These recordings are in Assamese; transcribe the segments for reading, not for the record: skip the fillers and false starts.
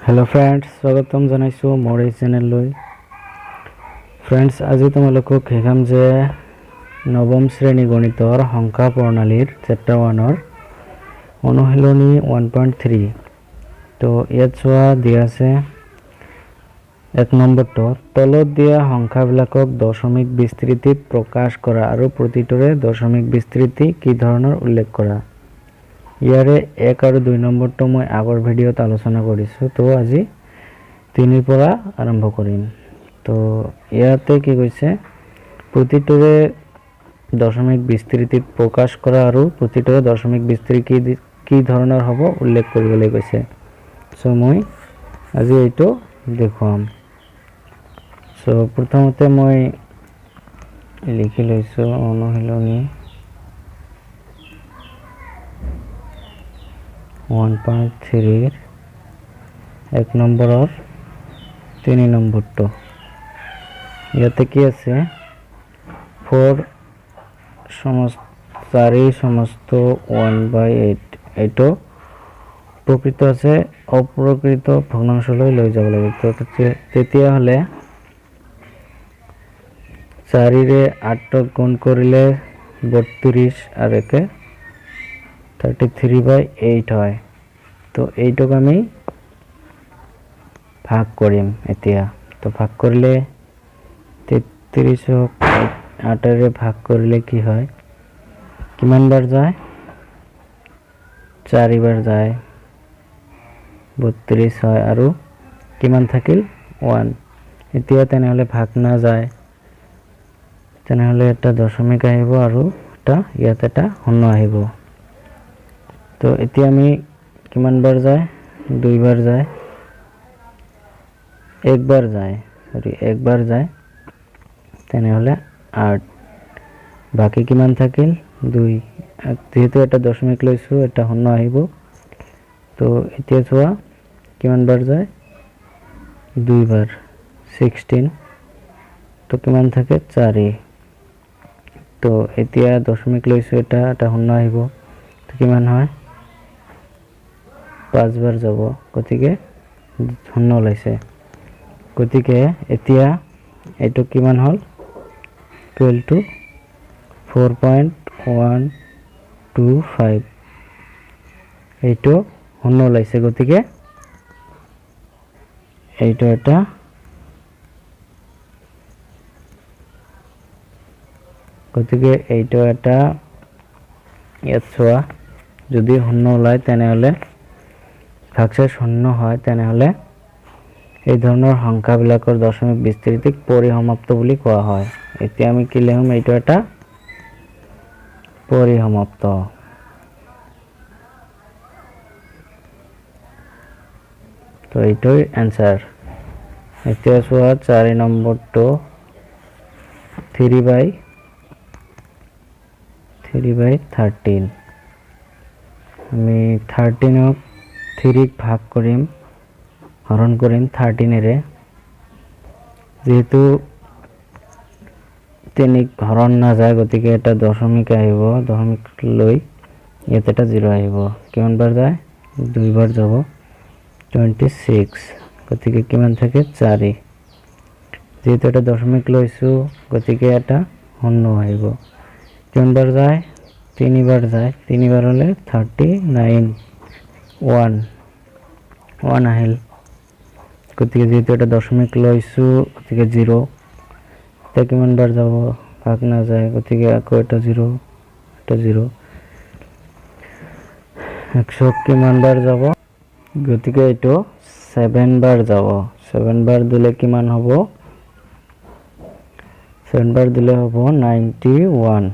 हेलो फ्रेंड्स स्वागतम जानाइছো मोर এই চেনেললৈ फ्रेंड्स আজি তোমালোকক শিকাম যে নৱম শ্ৰেণী গণিতৰ সংখ্যা প্ৰণালীৰ চেপ্টাৰ 1 ৰ অনুশীলনী 1.3 তো ইয়াত চোৱা দিয়া আছে এক নম্বৰটো তলত দিয়া সংখ্যাবিলাকক দশমিক বিস্তৃতিত প্ৰকাশ কৰা আৰু প্ৰতিটোৰে দশমিক বিস্তৃতি কি ধৰণৰ উল্লেখ কৰা ইয়াৰে 1 আৰু 2 নম্বৰটো মই আগৰ ভিডিঅ'ত আলোচনা কৰিছো তো আজি 3 ৰ পৰা আৰম্ভ কৰিম তো ইয়াতে কি কৈছে প্ৰতিটোৰে দশমিক বিস্তৃতিত প্ৰকাশ কৰা আৰু প্ৰতিটোৰে দশমিক বিস্তৃতি কি ধৰণৰ হ'ব উল্লেখ কৰিবলৈ কৈছে সো মই আজি এইটো দেখুৱাম সো প্ৰথমতে মই লিখি লৈছো অনুশীলনী 1.3 এক নম্বৰৰ 3 নম্বৰটো ইয়াতে কি আছে 4 সমস্ত 1/8 এইটো প্ৰকৃত আছে অপ্ৰকৃত ভগ্নাংশলৈ লৈ যাব লাগে তো তেতিয়া হলে 4 ৰে 8 গুণ কৰিলে 32 আৰু একে 33/8 হয় তো এইটোক আমি ভাগ কৰিম এতিয়া তো ভাগ কৰিলে 33 8 ৰে ভাগ কৰিলে কি হয় কিমান বাৰ যায় 4 বাৰ যায় 32 হয় আৰু কিমান থাকিল 1 এতিয়া তেনেহলে ভাগ না যায় তেনেহলে এটা দশমিক আহিব আৰু এটা ইয়াত এটা শূন্য আহিব তো এতিয়া আমি কিমান বাৰ যায় 2 বাৰ যায় এক বাৰ যায় এক বাৰ যায় তেনেহলে 8 বাকি কিমান থাকিল 2 যেহেতু এটা দশমিক লৈছো এটা শূন্য আহিব তো এতিয়া চোৱা কিমান বাৰ যায় 2 বাৰ 16 তো কিমান থাকে 4 তো এতিয়া দশমিক লৈছো এটা শূন্য আহিব তো কিমান হয় 5 বাৰ যাব গতিকে শূন্য ওলাইছে গতিকে এতিয়া এটো কিমান হল ইকুৱেল টু 4.125 এইটো শূন্য ওলাইছে গতিকে এইটো এটা ইয়াত চোৱা যদি শূন্য ওলায় তেনেহলে ভাগশেষ শূন্য হয় তেনেহলে এই ধৰণৰ সংখ্যাবিলাকৰ দশমিক বিস্তৃতিক পৰিসমাপ্ত বুলি কোৱা হয় এতিয়া আমি কি লিখম এইটো এটা পৰিসমাপ্ত তো এইটোই आंसर এতিয়া চোৱা 4 নম্বৰটো 3/13 আমি 13ক 3 ভাগ কৰিম হৰণ কৰিম 13 ৰে যেহেতু 3 হৰণ না যায় গতিকে এটা দশমিক আহিব দশমিক লৈ ইয়াতে এটা 0 আহিব কিমান বাৰ যায় 2 বাৰ যাব 26 গতিকে কিমান থাকে 4 যেহেতু এটা দশমিক লৈছো গতিকে এটা শূন্য আহিব কিমান বাৰ যায় 3 বাৰ যায় 3 বাৰ হলে 39 1 আহিল গতিকে যেহেতু এটা দশমিক লৈছো গতিকে 0 তে কিমান বাৰ যাব ভাগ না যায় গতিকে আকৌ এটা 0 100 কিমান বাৰ যাব গতিকে এইটো 7 বাৰ যাব 7 বাৰ দিলে কিমান হ'ব 7 বাৰ দিলে হ'ব 91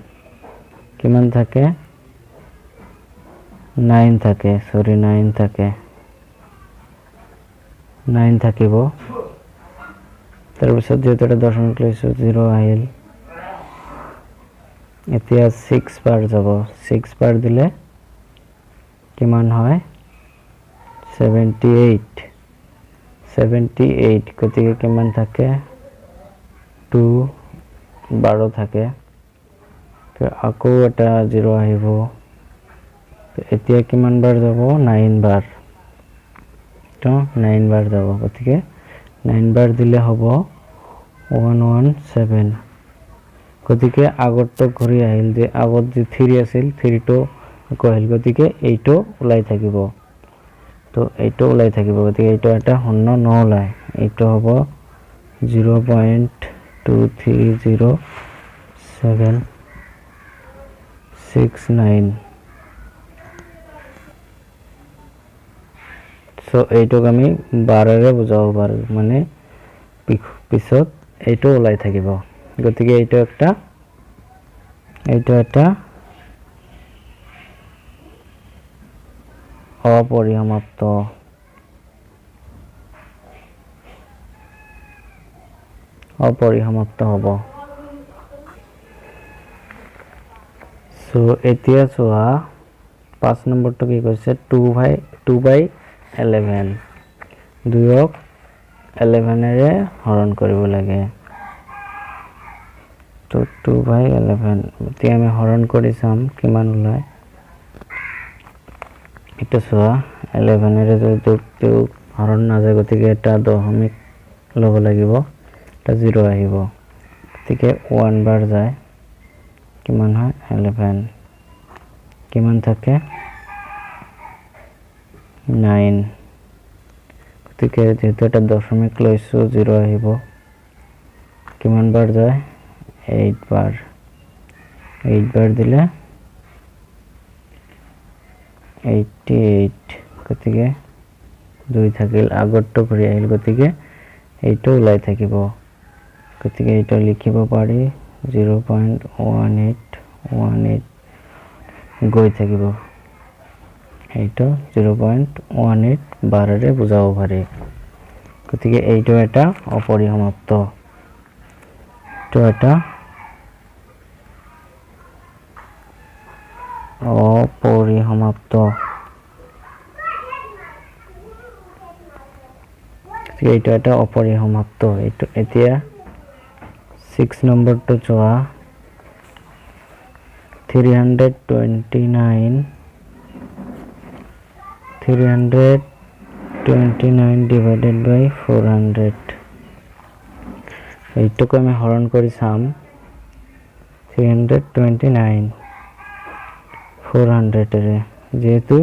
কিমান থাকে 9 থাকে 9 থাকিব তাৰপিছত যেহেতু এটা দশমিক লৈছো 0 আহিল এতিয়া 6 বাৰ যাব 6 বাৰ দিলে কিমান হয় 78 গতিকে কিমান থাকে 2 12 থাকে আকৌ এটা 0 আহিব এতিয়া কিমান বাৰ যাব 9 বাৰ তো এইটো 9 বাৰ যাব গতিকে 9 বাৰ দিলে হ'ব 117 গতিকে আগৰটো ঘূৰি আহিল যে আগত যে 3 আছিল 3 টো কহিল গতিকে এইটো ওলাই থাকিব তো এইটো ওলাই থাকিব গতিকে এইটো এটা শূন্য নওলাই এইটো হ'ব 0.230769 সো এইটোক আমি 12 ৰে বুজাব পাৰো মানে পিছত এইটো ওলাই থাকিব গতিকে এইটো এটা অপৰিসমাপ্ত হ'ব সো এতিয়া চোৱা 5 নম্বৰটো কি কৈছে 2/11 2ক 11 ৰে হৰণ কৰিব লাগে তো 2/11 এতিয়া আমি হৰণ কৰি চাম কিমান ওলাই এটা চোৱা 11 ৰে যদি হৰণ না যায় গতিকে এটা দশমিক লব লাগিব এটা 0 আহিব গতিকে 1 বাৰ যায় কিমান হয় 11 কিমান থাকে 9 গতিকে যেহেতু এটা দশমিক লৈছো 0 আহিব কিমান বাৰ যায় 8 বাৰ দিলে 88 গতিকে 2 থাকিল আগৰটো ঘূৰি আহিল গতিকে এইটো ওলাই থাকিব গতিকে এইটো লিখিব পাৰি 0.1818 গৈ থাকিব এইটো 0.18 12 বুজাব পাৰি গতিকে এইটো এটা অপৰিসমাপ্ত তো এটা অপৰিসমাপ্ত এইটো এটা অপৰিসমাপ্ত এইটো এতিয়া 6 নম্বৰটো চোৱা 329 divided by 400 এইটোক আমি হৰণ কৰি চাম 329 400 ৰে যেহেতু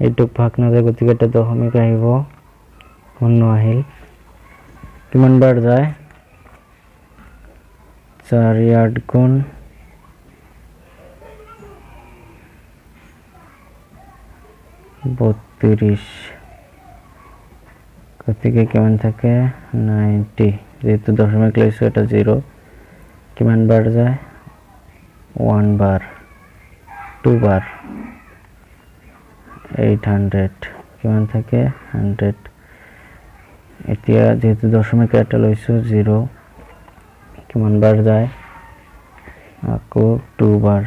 এইটোক ভাগ না যায় গতিকে এটা দশমিক আহিব শূন্য আহিল কিমান বাৰ যায় 4 8 গুণ 32 গতিকে কিমান থাকে 90 যেহেতু দশমিক লৈছো এটা 0 কিমান বাৰ যায় 1 বাৰ 2 বাৰ 800 কিমান থাকে 100 এতিয়া যেহেতু দশমিক এটা লৈছো 0 কিমান বাৰ যায় আকৌ 2 বাৰ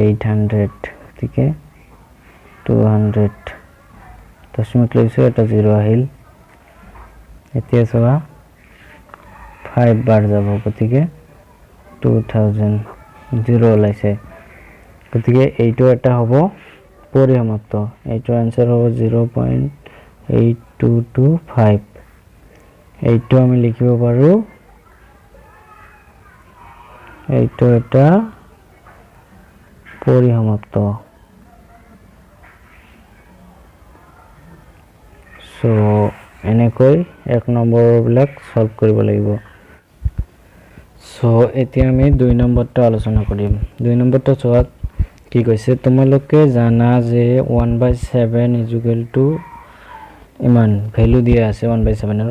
800 গতিকে 200 দশমিক লৈছো এটা 0 আহিল এতিয়া চোৱা 5 বাৰ যাব গতিকে 2000 0 ওলাইছে গতিকে এইটো এটা হ'ব পরিসমাপ্ত এইটো आंसर হ'ব 0.8225 এইটো আমি লিখিব পাৰো এইটো এটা পৰিসমাপ্ত সো এনেকৈ 1 নম্বৰ বিলাক সলভ কৰিব লাগিব সো এতিয়া আমি 2 নম্বৰটো আলোচনা কৰিম 2 নম্বৰটো চোৱা কি কৈছে তোমালোকে জানা যে 1/7 ইমান ভ্যালু দিয়া আছে 1/7 ৰ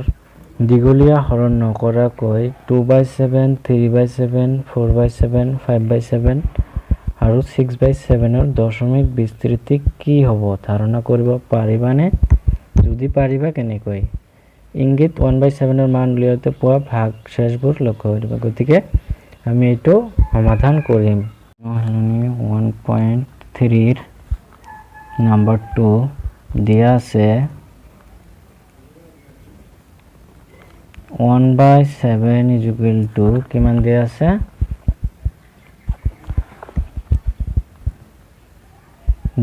দীঘলীয়া হৰণ নকৰাকৈ 2/7 3/7 4/7 5/7 আৰু 6/7 ৰ দশমিক বিস্তৃতি কি হ'ব ধাৰণা কৰিব পাৰিবানে যদি পাৰিবা কেনেকৈ ইংগিত 1/7 ৰ মান উলিয়াওতে পোৱা ভাগ শেষবোৰ লক্ষ্য কৰিব গতিকে আমি এইটো সমাধান কৰিম 1.3 ৰ নাম্বার 2 দিয়া আছে 1/7 কিমান দিয়া আছে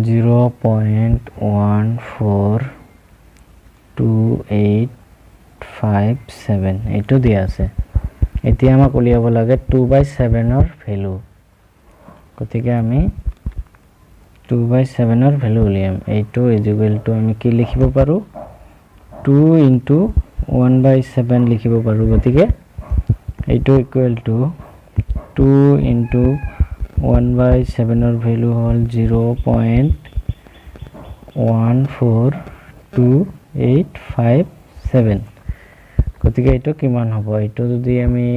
0.14 2857 এইটো দিয়া আছে এতিয়া আমাক উলিয়াব লাগে 2/7 ৰ ভ্যালু গতিকে আমি 2/7 ৰ ভ্যালু উলিয়াম এইটো ইকুৱেল টু আমি কি লিখিব পাৰো 2 * 1/7 লিখিব পাৰো গতিকে এইটো ইকুৱেল টু 2 * 1/7 ৰ ভ্যালু হল 0.14287 গতিকে এইটো কিমান হ'ব এইটো যদি আমি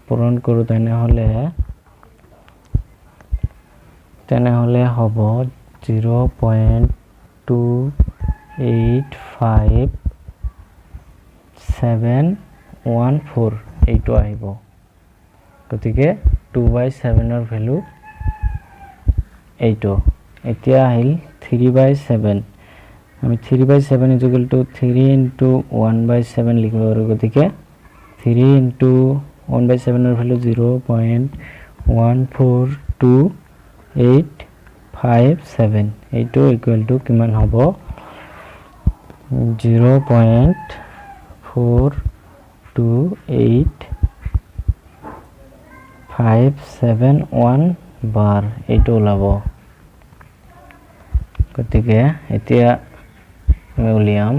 পূৰণ কৰো তেনেহলে হ'ব 0.285714 এইটো আহিব গতিকে 2/7 ৰ ভ্যালু এইটো এতিয়া আহিল 3/7 আমি 3/7 ইকুৱেল টু 3 * 1/7 লিখিব পাৰো গতিকে 3 * 1/7 ৰ ভ্যালু 0.14287 এইটো ইকুৱেল টু কিমান হ'ব 0.42851 bar এইটো ওলাব গতিকে এতিয়া আমি উলিয়াম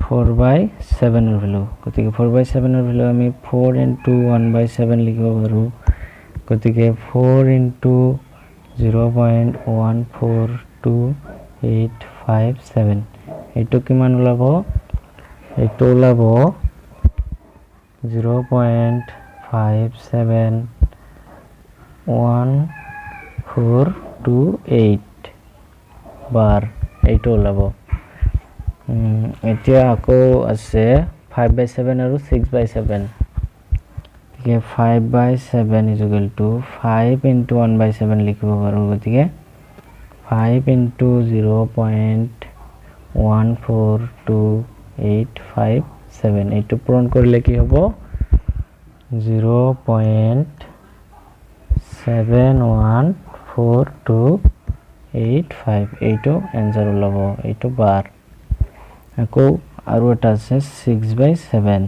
4/7 ৰ ভ্যালু গতিকে 4/7 ৰ ভ্যালু আমি 4 * 1/7 লিখিব পাৰো গতিকে 4 * 0.14287 এইটো কিমান ওলাব এইটো ওলাব 0.57148 bar এইটো ওলাব এতিয়া আকৌ আছে 5/7 আৰু 6/7 গতিকে 5/7 ইকুৱেল টু 5 * 1/7 লিখিব পাৰো গতিকে 5 * 0.14287 এইটো পূৰণ কৰিলে কি হ'ব 0.71485 এইটো आंसर ওলাব এইটো বাৰ আকৌ আৰু এটা আছে 6/7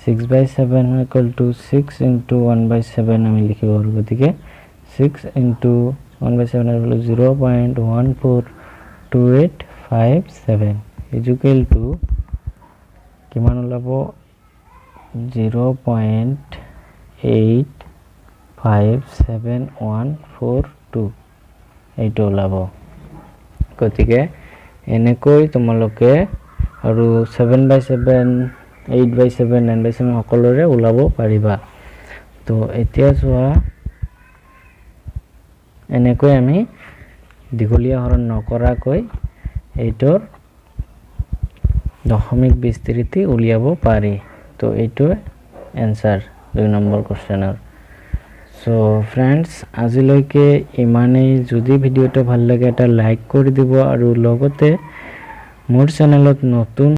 6/7 ইকুৱেল টু 6 * 1/7 আমি লিখিব পাৰো গতিকে 6 * 1/7 এৰ ভ্যালু 0.14287 ইকুৱেল টু কিমান ওলাব 0.857142 এইটো ওলাব গতিকে এনেকৈ তোমালোকে আৰু 7/7 8/7 9/7 সকলোৰে ওলাব পাৰিবা তো এতিয়া চোৱা এনেকৈ আমি দীঘলীয়া হৰণ নকৰাকৈ এইটোৰ দশমিক বিস্তৃতি উলিয়াব পাৰি তো এইটো आंसर 2 নম্বৰ কোশ্চেনৰ সো फ्रेंड्स আজিলৈকে ইমানেই যদি ভিডিওটো ভাল লাগে এটা লাইক কৰি দিব আৰু লগতে মোৰ চেনেলত নতুন